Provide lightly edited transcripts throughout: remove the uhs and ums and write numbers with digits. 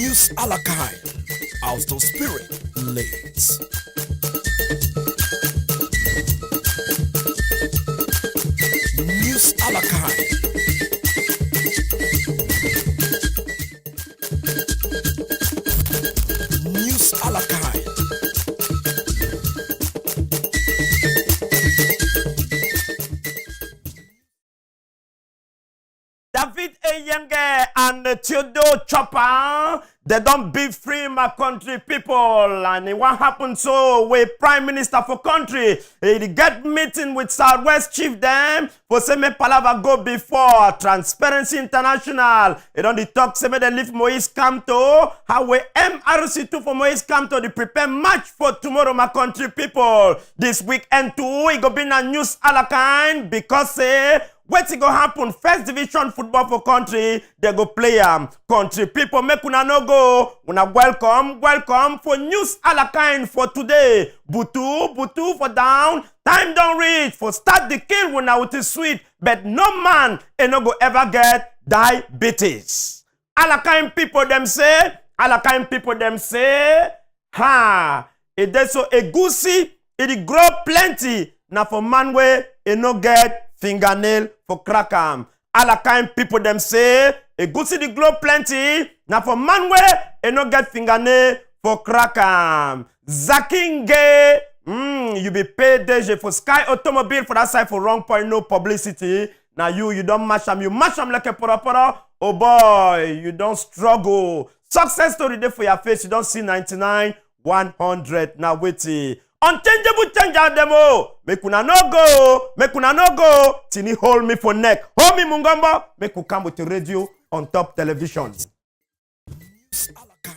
News Alakai, out of spirit leads. News Alakai. News Alakai. David Eyenge and Theodore Chopper, they don't be free my country people. And what happened so with Prime Minister for country, he get meeting with Southwest Chief them for say me palava go before Transparency International. They don't talk say me they leave Moise Kamto. How we MRC2 for Moise Kamto they prepare match for tomorrow my country people. This weekend too, it go be na news alakan because say what's go happen? First division football for country, they go play country people make una no go. Una welcome for news alakan for today. Butu for down. Time don't reach for start the kill una with is sweet, but no man ain't no go ever get diabetes. Alakan people them say, ha, it is so a goosey, it grow plenty. Now for man way, it no get fingernail for crack am. Alakan people them say, a goosey the grow plenty. Now for man way, it no get fingernail for crack am. Zakinge, you be paid DG for Sky Automobile for that side for wrong point, no publicity. Now you don't mash them, you mash them like a poro. Oh boy, you don't struggle. Success story there for your face, you don't see 99, 100. Now wait unchangeable change out demo. Make una no go. Tini hold me for neck. Hold me Mungamba. Make you come with the radio on top television. News Alakai,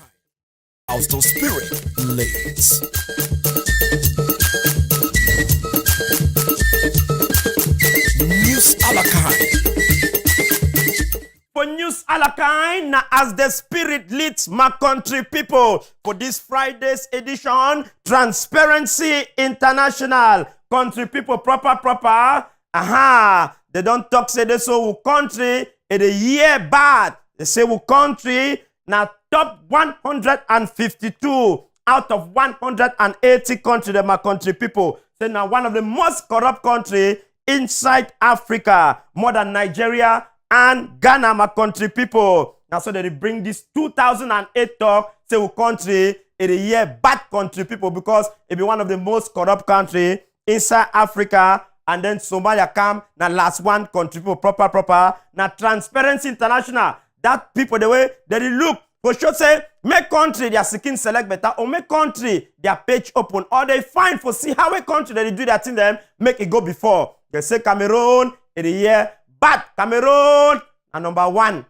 out of spirit leads. News Alakai. For News Alakai, now as the spirit leads my country people for this Friday's edition, Transparency International. Country people proper. They don't talk say they so we country in a year bad. They say we country now top 152 out of 180 country that my country people. Say now one of the most corrupt country inside Africa, more than Nigeria and Ghana, my country people. Now so they bring this 2008 talk, say we country in a year bad country people because it be one of the most corrupt country inside Africa. And then Somalia come, now last one country people proper. Now Transparency International, that people the way they look for sure say make country their skin select better or make country their page open or they find for see how a country they do that in them make it go before. They say Cameroon in the year. But Cameroon are number one,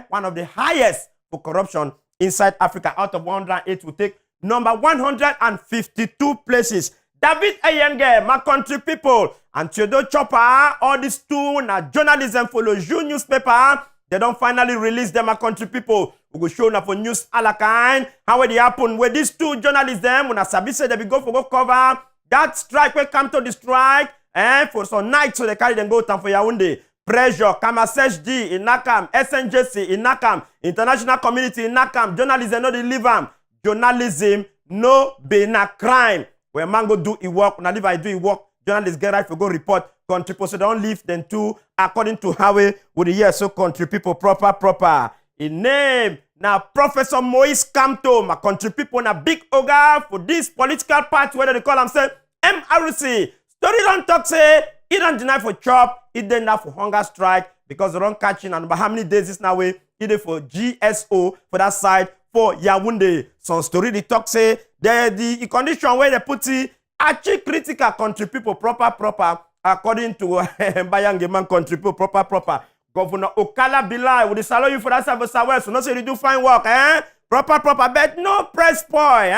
one of the highest for corruption inside Africa. Out of 108, will take number 152 places. David Eyenge, my country people, and Theodore Chopper, all these two, now journalism follow you newspaper. They don't finally release them, my country people. We go show now for News Alakai. How will it happen with these two journalists? Them when I sabi say they be go for go cover that strike. When come to the strike, for some night so they carry them go down for Yaoundé. Pressure, KamaSHD in Nakam, SNJC in Nakam, international community in Nakam, journalism no deliver. Journalism no be na crime. When man go do work, now if I do work, journalists get right for go report. Country people so don't leave them too according to how we would hear so country people proper. In name now Professor Moise Kamto, my country people na big ogre for this political party whether they call themselves MRC. Story don't talk say he don't deny for chop, he did not for hunger strike because they don't catching and how many days is now way he did for GSO for that side for Yaoundé. Some story they talk say the condition where they put it actually critical country people proper according to Bayangeman country people proper. Governor Okala Bilai will salute you for that side of Southwest. So not say you do fine work, proper, but no press boy,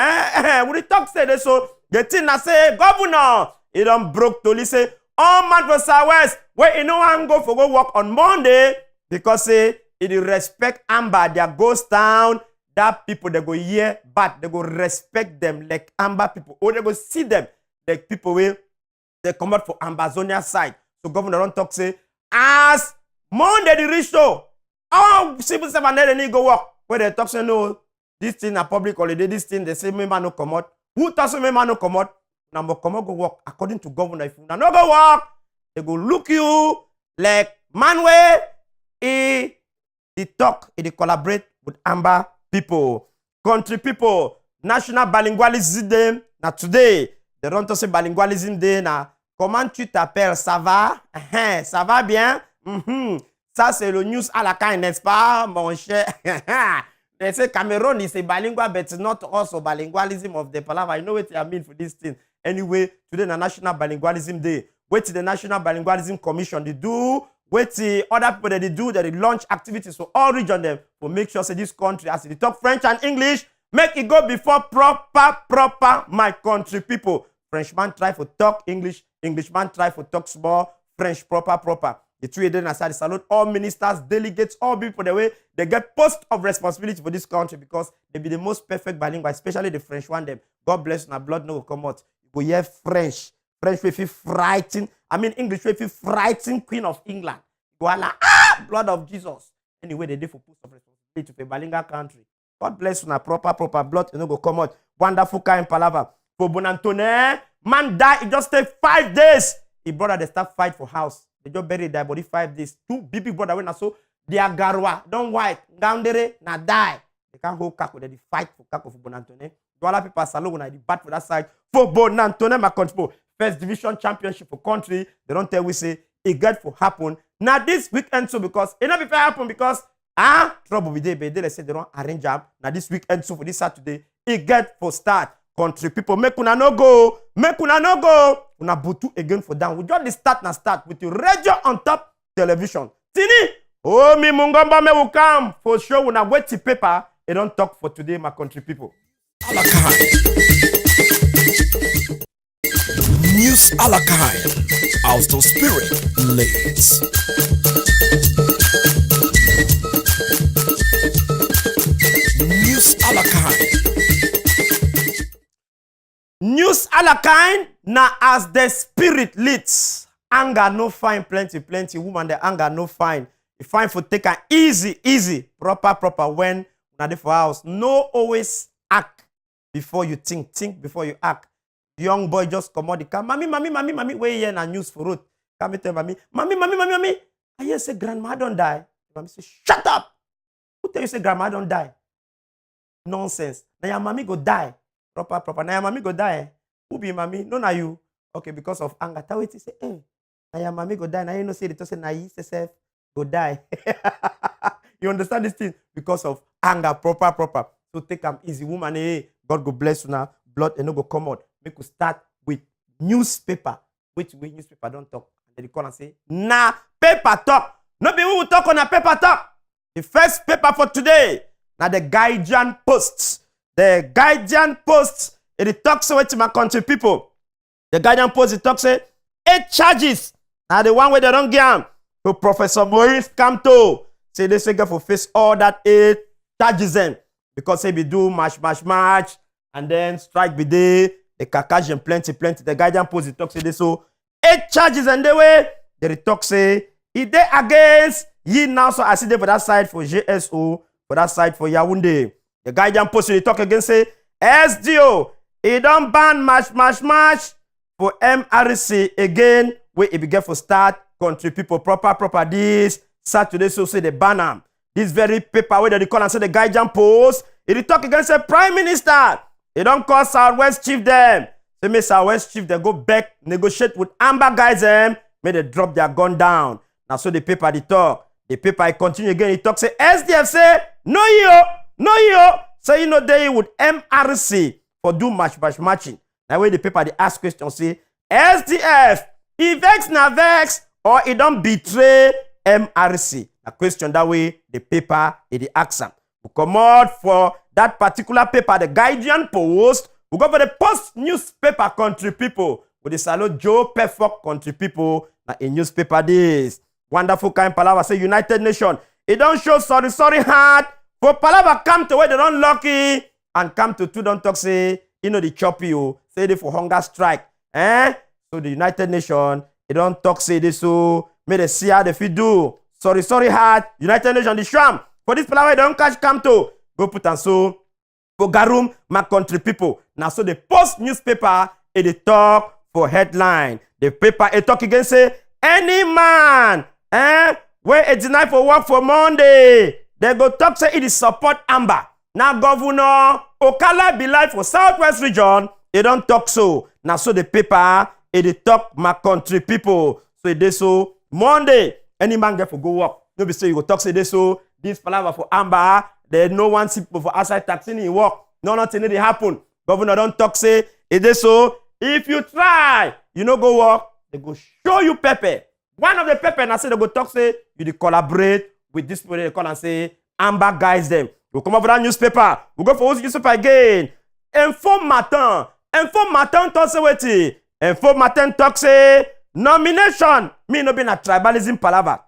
When the talk say this, so the thing I say, Governor, he don't broke to say, all man for Southwest, where you know I'm go for go work on Monday because say it respect Amber, their ghost town, that people they go hear, but they go respect them like Amber people, or they go see them like people will they come out for Ambazonia side. So governor don't talk say as Monday the reach show, all civil servants they need go work. Where they talk say no, This thing a public holiday, this thing they say me man no come out. Who talk say me man no come out? Now mo come out go work according to governor. If you no go work, they go look you like man way he talk, he collaborate with Amba people, country people, national bilingualism day. Now today, they don't say bilingualism day. Now, comment tu t'appelles? Ça va? Ça va bien? Ça, c'est le news à la caille, n'est-ce pas, mon cher? They say Cameroon is a bilingual, but it's not also bilingualism of the palaver. I know what I mean for this thing. Anyway, today is National Bilingualism Day. Wait till the National Bilingualism Commission they do. Wait till other people that they do, that they launch activities for all regions them to make sure say this country as they talk French and English, make it go before proper my country people. Frenchman try for talk English, Englishman try for talk small, French proper. The two then aside salute all ministers, delegates, all people the way they get post of responsibility for this country because they be the most perfect bilingual, especially the French one them. God bless na blood no come out. You go hear French will feel frightened. I mean English will feel frightened Queen of England. Go like blood of Jesus. Anyway, they did for post of responsibility to a bilingual country. God bless you na proper blood you know go come out. Wonderful kind palaver. For Bonantone, man die, it just take 5 days. His brother they start fight for house. They just bury their body 5 days. 2 big brother when I saw they are garwa, don't white, gandere, na die. They can't hold kako, they fight for kako for Bonantone. Douala people salon when I bat for that side. For Bonantone, my country, first division championship for country. They don't tell we say it got for happen. Now this weekend so because it not be fair happen because trouble with they say they don't arrange up. Now this weekend so for this Saturday it get for start. Country people make una no go. Una butu again for down. We just start with the radio on top television. Tini, oh mi mungomba me will come for sure. Una wait the paper. It don't talk for today, my country people. Alakai. News Alakai. Austin Spirit leads. News Alakai. News Alakai na as the spirit leads. Anger no fine, plenty. Woman the anger no fine. You find for take an easy, proper when na dey for house. No always act before you think before you act. Young boy just come out the car. Mommy, where here na news for road. Come tell mommy. I hear say grandma don't die. Mommy say, shut up. Who tell you say grandma don't die? Nonsense. Now your mommy go die. Proper. Now your mommy go die. Who be mommy? No, na you. Okay, because of anger. Tell it say, hey, now your mommy go die. Now you know say the person na you self go die. You understand this thing? Because of anger, proper. So take them easy, woman. Hey, God go bless you now. Blood and no go come out. Make you start with newspaper. Which way newspaper don't talk. And then they call and say, nah, paper talk. No be we will talk on a paper talk. The first paper for today. Now the Guardian Post. The Guardian Post. It talks away to my country people. The Guardian Post, it talks 8 charges. Now the one where they don't get to Professor Maurice Kamto. Say this figure for face all that 8 charges them. Because they be do march. And then strike be day. The Caucasian plenty. The Guardian Post, it talks this so 8 charges and the way. They talk say, he dey against ye now so I see there for that side for JSO, for that side for Yaoundé. The Guardian Post, they talk again say, SDO, he don't ban march for MRC again, where it begin for start country people proper this Saturday, so say the ban am. This very paper where they call and say the Guardian Post, it talk against the Prime Minister. They don't call Southwest Chief them. Say me Southwest Chief, they go back, negotiate with Amber guys them, may they drop their gun down. Now so the paper they talk. The paper I continue again, it talk say SDF say, no yo. Say you know they with MRC for do matching. Now when the paper they ask question say, SDF, if vex na vex or it don't betray MRC. A question that way the paper it ask them. We come out for that particular paper, the Guardian Post. We go for the Post newspaper country people. With the salute Joe Perfect country people. Now in newspaper this. Wonderful kind palaver say United Nations. It don't show sorry heart. For palaver come to where they don't lucky. And come to two don't talk say, you know the chop you. Say they for hunger strike. So the United Nations, it don't talk say this so. May they see how they fit do. Sorry heart. United Nations the sham. For this palaver they don't catch come to. Go put and so. for Garum, my country people. Now, so the Post newspaper, it talk for headline. The paper, it talk again, say, any man, where it deny for work for Monday, they go talk, say, it is support Amber. Now, Governor Okala be like for Southwest region, they don't talk so. Now, so the paper, it talk my country people. So, it is so, Monday, any man get for go work. Nobody say, you go talk, say, this so, this palaver for Amber, there no one see people for outside taxing in work. No, nothing did happen. Governor don't talk, say, it is so. If you try, you no go work, they go show you pepper. One of the pepper, and I say they go talk, say, you dey collaborate with this people, they call and say, Amber guys them. We come over that newspaper. We go for whose newspaper again. Info Matin. Info Matin talk say wetin. Info Matin talk say, nomination. Me no be na tribalism palaver.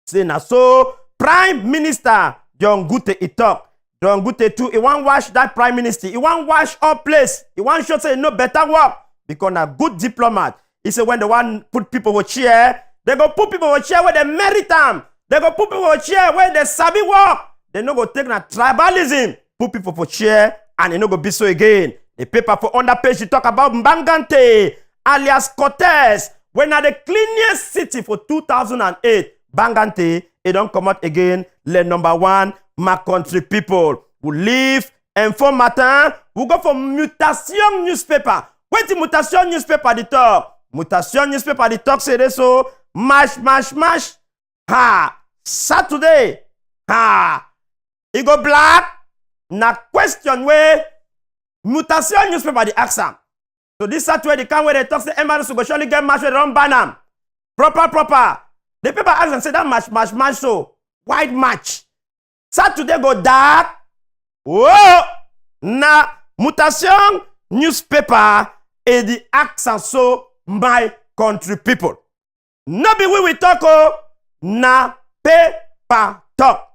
Say na so, Prime Minister John Gute he talk. John Gute too, he want wash that prime minister. He want wash all place. He want show say no better work. Because a good diplomat. He said when they want put people for chair, they go put people for chair where they merit them. They go put people for chair where they sabi work. They no go take na tribalism. Put people for chair and it no go be so again. The paper for under page he talk about Mbangante alias Cortez. When at the cleanest city for 2008, Bangante, it don't come out again. Le number one, my country people who live Info Matin. We go for Mutation newspaper. Wait till Mutation newspaper the talk. Mutation newspaper the talk say this so. Mash. Ha. Saturday. Ha. It go black. Na question where Mutation newspaper the ask am. So this Saturday the can where they talk say Embarrass go surely get match with run banam. Proper. The paper ask and say that match so. White match. Saturday go dark. Whoa! Na Mutation newspaper is the accent so my country people. No be we talk oh, na paper talk.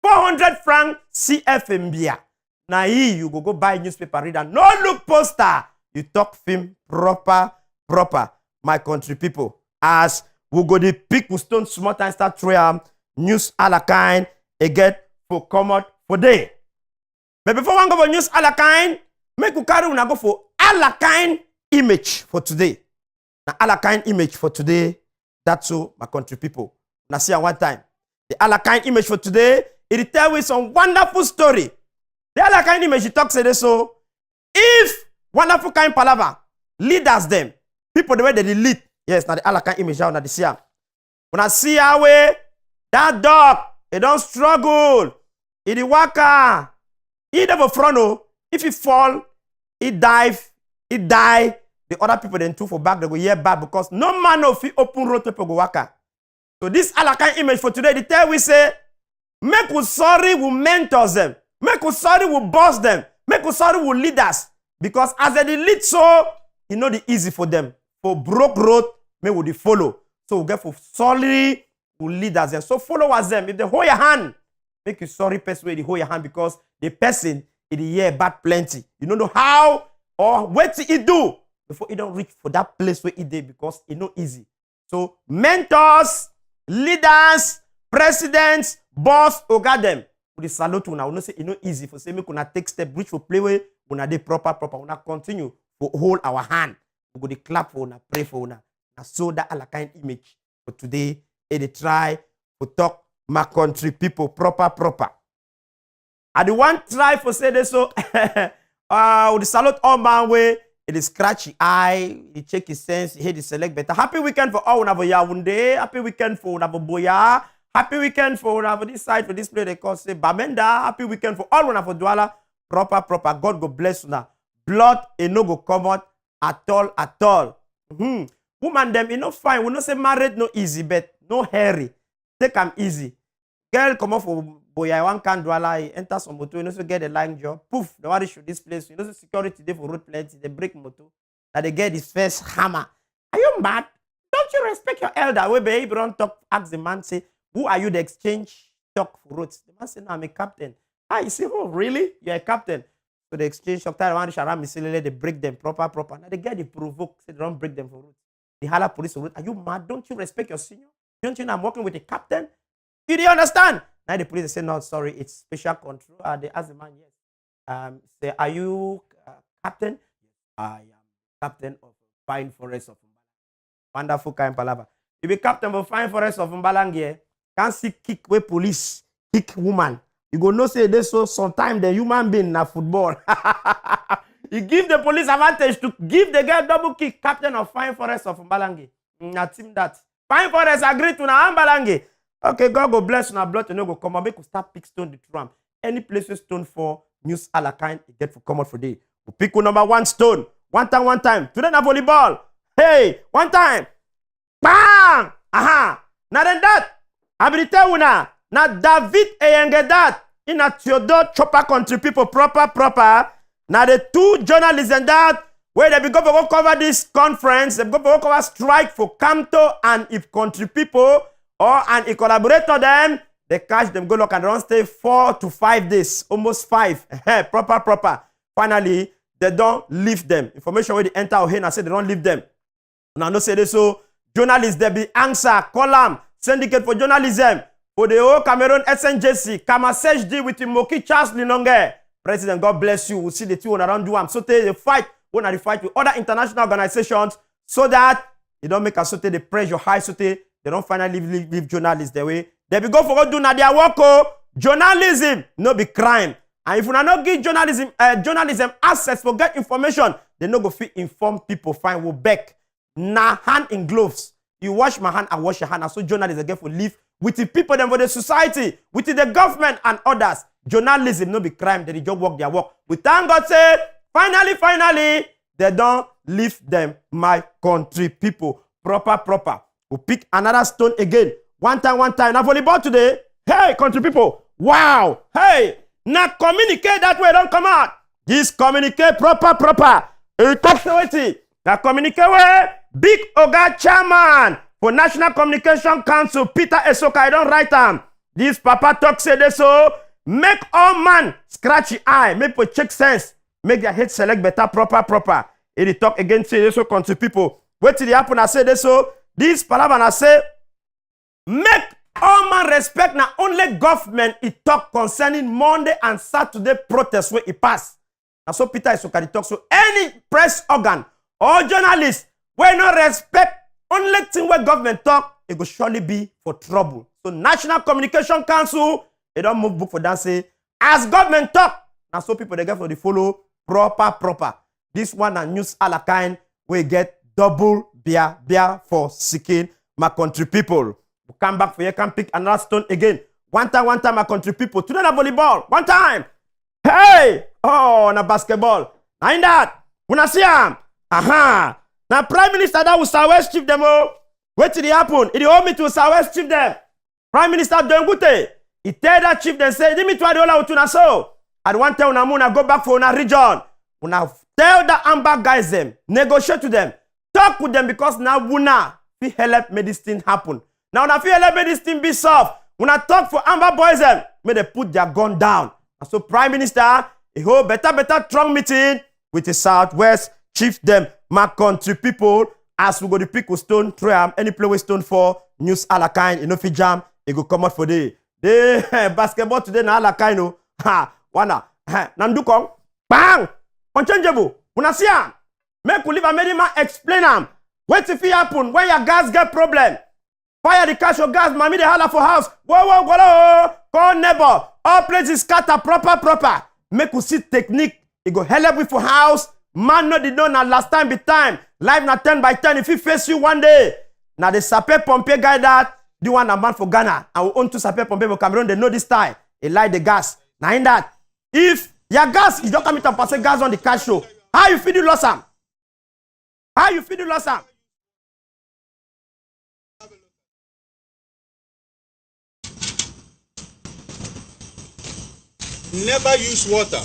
400 franc CFMBia. Na here you go buy newspaper reader. No look poster. You talk film proper. My country people. As we go the pick with stone small time start throwing news a la kind again for come out for day. But before one go for news a la kind, make we carry una go for a la kind image for today. Now a la kind image for today. That's so my country people. Now see one time. The a la kind image for today, it tell you some wonderful story. The a la kind image it talks say so. If wonderful kind palaver leaders them, people the way they lead. Yes, now the a la kind image now the see. When I see how way that dog, it don't struggle. It waka. He never front. If he fall, he dive, he die. The other people then two for back, they go yeah bad because no man of he open road people go waka. So this a la kind image for today, the tell we say, make we sorry we mentors them. Make we sorry we boss them. Make we sorry we leaders. Because as they lead so, you know the easy for them. For broke road, may we follow. So we get for sorry we leaders them. So followers them. If they hold your hand, make you sorry person where they hold your hand because the person in the year bad plenty. You don't know how or what he do before he don't reach for that place where he did because it's not easy. So mentors, leaders, presidents, boss, oga them. We salute una. We know say it's not easy for say make una take step, reach for play way, una dey proper. Una continue to hold our hand. We go dey clap for una, pray for una. Na so that a la kind image for today. They try to talk my country people proper. I the one try for say this so we salute all man way. It is scratchy eye, he check his sense, he the select better. Happy weekend for all unavo Yaoundé. Happy weekend for unavo Boya. Happy weekend for unavo this side for this place they call say Bamenda. Happy weekend for all unavo Douala. Proper. God go bless una. Blood it no go come out at all. Woman them it no fine. We no say married no easy, but no hurry. Take them easy. Girl come off for Boya one can Douala, he enter some motor, you know so get a line job. Poof, the one shoot this place. You know so security day for road plenty, they break motor. That they get his first hammer. Are you mad? Don't you respect your elder? We baby don't talk, ask the man, say, who are you the exchange talk for roads? The man say, no, I'm a captain. You say, oh, really? You're a captain. So the exchange talk time one shara misilele, they break them proper. Now they get the provoke, say they don't break them for roads. The hala police for roads. Are you mad? Don't you respect your senior? Don't you know I'm working with a captain? You do understand? Now the police say, no, sorry, it's special control. They ask the man, yes. Say, are you captain? I am captain of Fine Forest of Mbalangi. Wonderful kind palava. You be captain of Fine Forest of Mbalangi, can't see kick where police, kick woman. You go no say this so sometimes the human being na football. You give the police advantage to give the girl double kick, captain of Fine Forest of Mbalangi. Na team that. Fine Forest agree to na Mbalangi. Okay, God go bless you, blood to no go come and make you start pick stone the tram. Any place where stone for news alakine, you get for come out for day. We pick number 1 stone. One time. Today na volleyball. Hey, one time. Bang! Aha! Now then that. Abilite una. Now David Eyengedat. In a Theodore Chopper country people proper. Now the 2 journalists and that where they be go for cover this conference, they go for cover strike for Camto and if country people and if collaborator them, they catch them, go look and don't stay 4 to 5 days, almost 5. proper. Finally, they don't leave them. Information where they enter here and say they don't leave them. Now no say this so journalists they be answer, column, syndicate for journalism. For the whole Cameroon SNJC, Kamasej deal with Moki Charles Linonge. President, God bless you. We'll see the 2 around do them. So they fight, when they fight with other international organizations so that they don't make us so the pressure high so they don't finally leave journalists their way. They be go for what do na their work. Journalism no be crime. And if you not give journalism access for get information, they no go fit inform people. Fine, will back. Na hand in gloves. You wash my hand, I wash your hand. And so journalists again for live with the people, them for the society, with the government and others. Journalism no be crime. They just work their work. We thank God say, finally, they don't leave them, my country people. Proper. We pick another stone again. One time. Now volleyball today. Hey, country people. Wow. Hey, now communicate that way. Don't come out. This communicate proper. It talks to now communicate way. Big Oga chairman for National Communication Council, Peter Esoka, I don't write him. This papa talk say this so. Make all man scratch your eye. Make people check sense. Make their head select better, proper. It talk again say this so country people. Wait till the happen I say this so. This palaver I say. Make all man respect na only government it talk concerning Monday and Saturday protest where it pass. And so Peter Esoka talk so any press organ or journalist will not respect only thing where government talk, it will surely be for trouble. So National Communication Council, they don't move book for that say, as government talk, now so people they get for the follow proper. This one and news alakine will get double beer for seeking my country people. We come back for you can pick another stone again. One time, my country people. Today na volleyball. One time. Hey! Oh, na basketball. Now in that, when I see him, aha. Now Prime Minister that was Southwest chief them all. Wait till it happen. It hold me to Southwest chief them. Prime Minister Dongute. He tell that chief them say, "Give me $20 to na so." And one time una go back for una region. Una tell the Amber guys them, negotiate to them, talk with them because now una fi help make this thing happen. Now una fi help make this thing be solved. Una talk for Amber boys them, may they put their gun down. And so Prime Minister, he hold better strong meeting with the Southwest chief them, my country people. As we go to pick with stone, throw am any play with stone for news alakine, you know fi jam, it go come out for day. The basketball today na alakine no. Ha, wana. Nandukong, bang, unchangeable. Una see am. Make we leave a medima explain am. What if it happen when your gas get problem? Fire the cash your gas, mommy they holler for house. Whoa, call neighbor. All places scatter proper. Make we see technique. It go help with for house. Man no the know na last time be time. Life na 10 by 10 if he face you one day. Now the Sapé Pompier guy that the one a man for Ghana. And we own 2 Sapé Pompier for Cameroon. They know this style. They light the gas. Now in that, if your gas is not coming to pass gas on the cash show, how you feel you lost am? Never use water.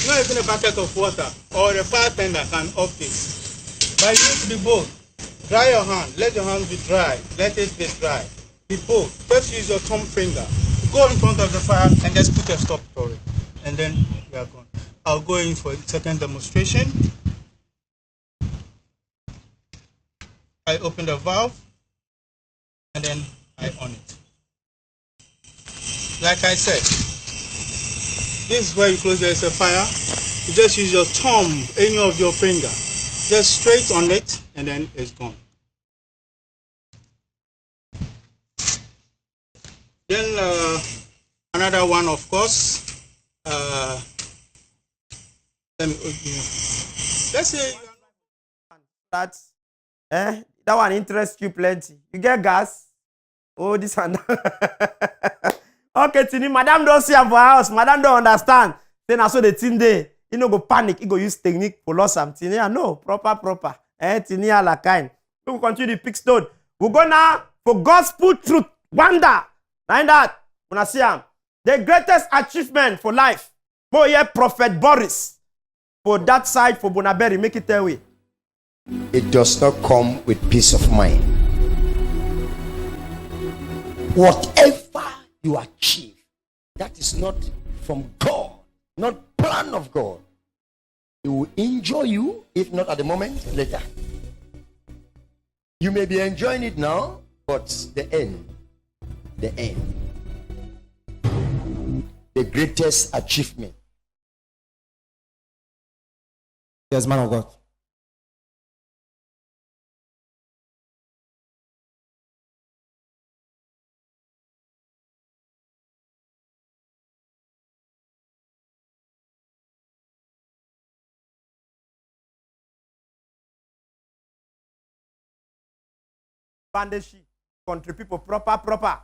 Not even a bucket of water or a bartender can off it. But use the bowl. Dry your hand. Let your hand be dry. Let it be dry. before, just use your thumb finger. Go in front of the fire and just put a stop for it. And then we are gone. I'll go in for a second demonstration. I open the valve and then I on it. Like I said, this is where you close. There's a fire. You just use your thumb, any of your finger, just straight on it, and then it's gone. Then another one, of course. Let me open it. Let's say That's that one interests you plenty. You get gas? Oh, this one. Okay, Tini, madam don't see am for house. Madam don't understand. Then I saw the thing there. You know, go panic. You go use technique for loss some Tini. No, proper. Tini a la kind. We will continue the pick stone. We go now for gospel truth. Wonder. Like that. When I see him, the greatest achievement for life. Boy, yeah, Prophet Boris. For that side, for Bonaberry, make it their way. It does not come with peace of mind. Whatever you achieve, that is not from God, not plan of God. It will injure you, if not at the moment, later. You may be enjoying it now, but the end, the greatest achievement. Yes, man of God. Bandeshi, country people, proper.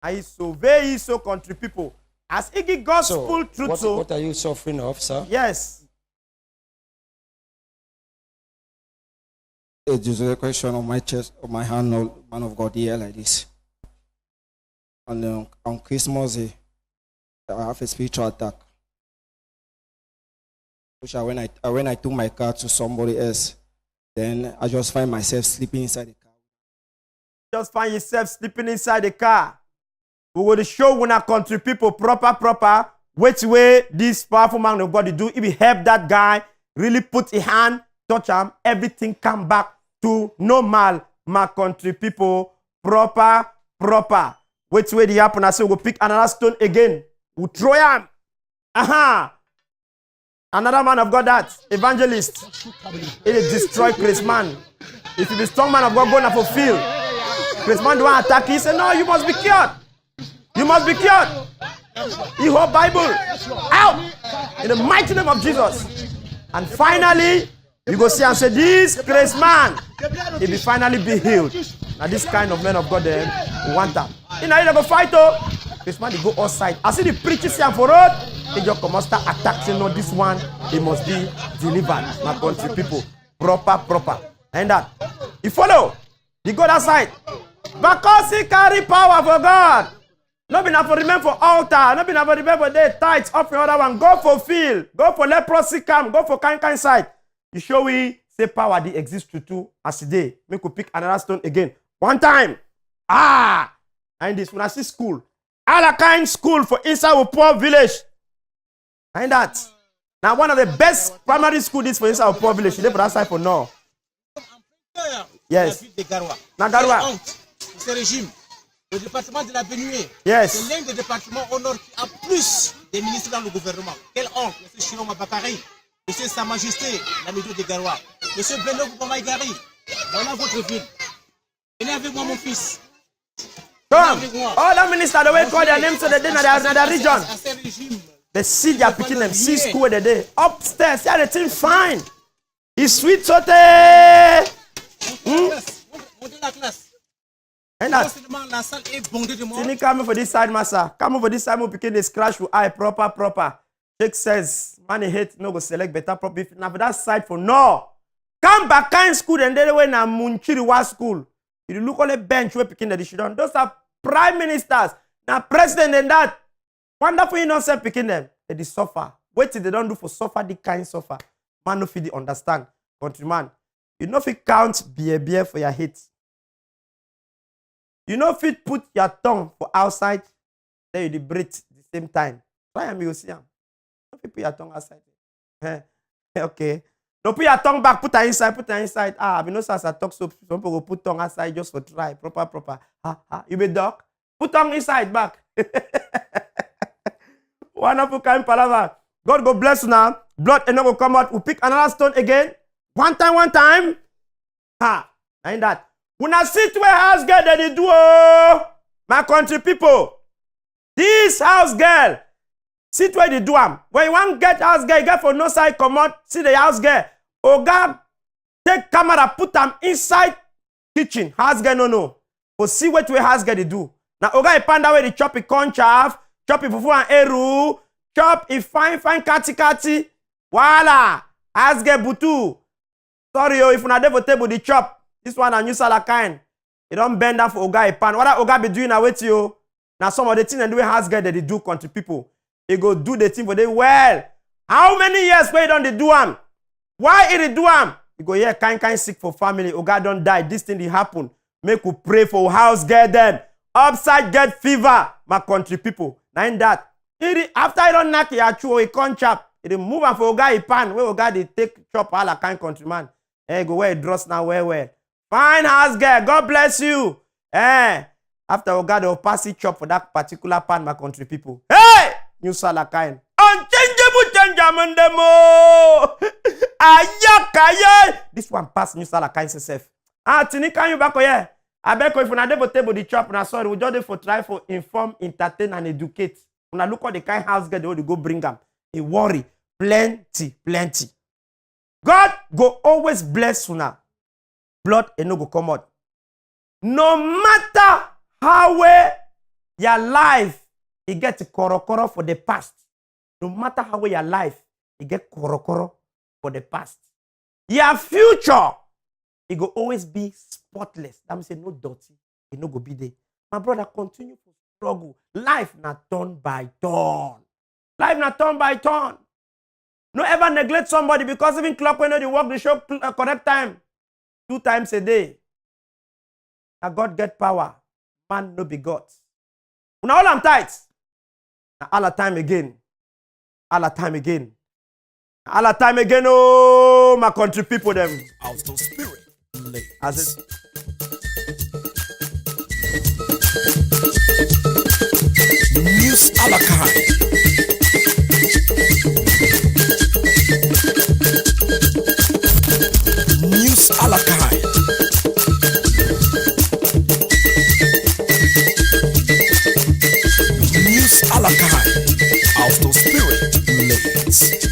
I survey so country people. As Iggy gospel truth. What are you suffering of, sir? Yes. It is a question on my chest, on my hand, man of God, here like this. And on Christmas Day, I have a spiritual attack. Which when I took my car to somebody else, then I just find myself sleeping inside the car. Just find yourself sleeping inside the car. We will show when our country people proper which way this powerful man of God do. If he help that guy, really put a hand, touch him, everything come back to normal. My country people proper. Which way the happen? I say we'll pick another stone again. We'll throw him. Another man of God, that evangelist. It is destroy Chris man. If you be strong man of God, go now for field. Chris man do want attack. He said, no, you must be cured. You must be cured. The whole Bible. Out. In the mighty name of Jesus. And finally, you go see and say, this Chris man, he will finally be healed. Now this kind of men of God, they want them. You know, they go fight, Chris man, they go outside. I see the preachers here for road. They just come start attacking. No, this one, he must be delivered. My country people, proper. And that, you follow. You go that side. Because he carry power for God. No be for remain for altar. No be for remain for the tithes. Up your other one. Go for field. Go for leprosy camp. Go for kind side. You show we say power they exist to two as today. Make we pick another stone again. One time. And this when I see school. All a kind school for inside a poor village. And that. Now one of the best primary school is for inside a poor village. You live for that side for now. Yes. Nagarwa. Ce régime, le département de la Benue, yes. C'est l'un des départements au nord qui a plus de ministres dans le gouvernement. Quel honte, M. Chiroma Bakari, M. Sa Majesté, l'Amido de Garoua, M. Beno Boumaïgari, voilà votre ville. Venez avec moi, mon fils. Come. All the ministers, the way call their names so they in the region. They see their picking them, see school the day. Upstairs, yeah, the thing fine. It's sweet sote. Montez la classe. And that. La salle est bondée de monde. Tini come for this side, massa. Come over this side, we begin the scratch with eye proper. Jake says, man, hate no go select better proper. Now for that side for no. Come back in school and then when I'm Munchiri school. You look on the bench where picking the shit on. Those are prime ministers. Now president and that. Wonderful innocent picking them. They suffer. Wait till they don't do for suffer the kind suffer. Man no fit understand. Countryman. You know if you count beer for your hate. You know, fit put your tongue for outside, then you dey breathe the same time. Try am, you see am. Don't fit put your tongue outside. Okay. Don't put your tongue back, put her inside, put her inside. Ah, you know, as I talk, so some people go put tongue outside just for try. Proper. You be dog? Put tongue inside back. Wonderful kind palaver. God go bless you now. Blood and go come out. We pick another stone again. One time. Ain't that. When I sit where house girl that they do, my country people. This house girl, sit where they do am. When you want get house girl, you get for no side come out, see the house girl. Oga, take camera, put them inside kitchen. House girl no. For see what way house girl they do. Now Oga, he panda where they chop it corn chaff, chop it fufu and eru, chop it fine kati. Voila, house girl butu. Sorry, if una dey for table the chop. This one a new salad kind. It don't bend down for Oga a pan. What Oga be doing now with you? Now some of the things and the way house girl that they do country people. They go do the thing for them well. How many years where you don't they do them? Why it do them? You go here kind sick for family. Oga don't die. This thing did happen. Make we pray for house girl them. Upside get fever. My country people. Now in that. After I don't knock your chew, it can't chop. It move on for Oga a pan. Where Oga they take chop all a kind countryman. Go where it draws now where. Fine house girl, God bless you. After Oga, they'll pass it chop for that particular pan, my country people. Hey! New Salakain. Unchangeable changeable demo. Ayakaye. This one pass New Salakain self. Tini, can you back here? I beg if una dey for table the chop, na sorry, we just dey for try for inform, entertain, and educate. Una look at the kind house girl they want to go bring them. A worry. Plenty. God go always bless una. Blood and no go come out. No matter how way your life it get korokoro for the past. No matter how way your life it get korokoro for the past. Your future it go always be spotless. That means no dirty. It no go be there. My brother, continue to struggle. Life not turn by turn. No ever neglect somebody because even clock when they work the show correct time. 2 times a day. Now God get power. Man no be God. Now all I'm tight. Now all the time again. Oh, my country people them. Out of spirit. Late. As it. News a la carte. News a la carte. News a la carte. Out of spirit. Late.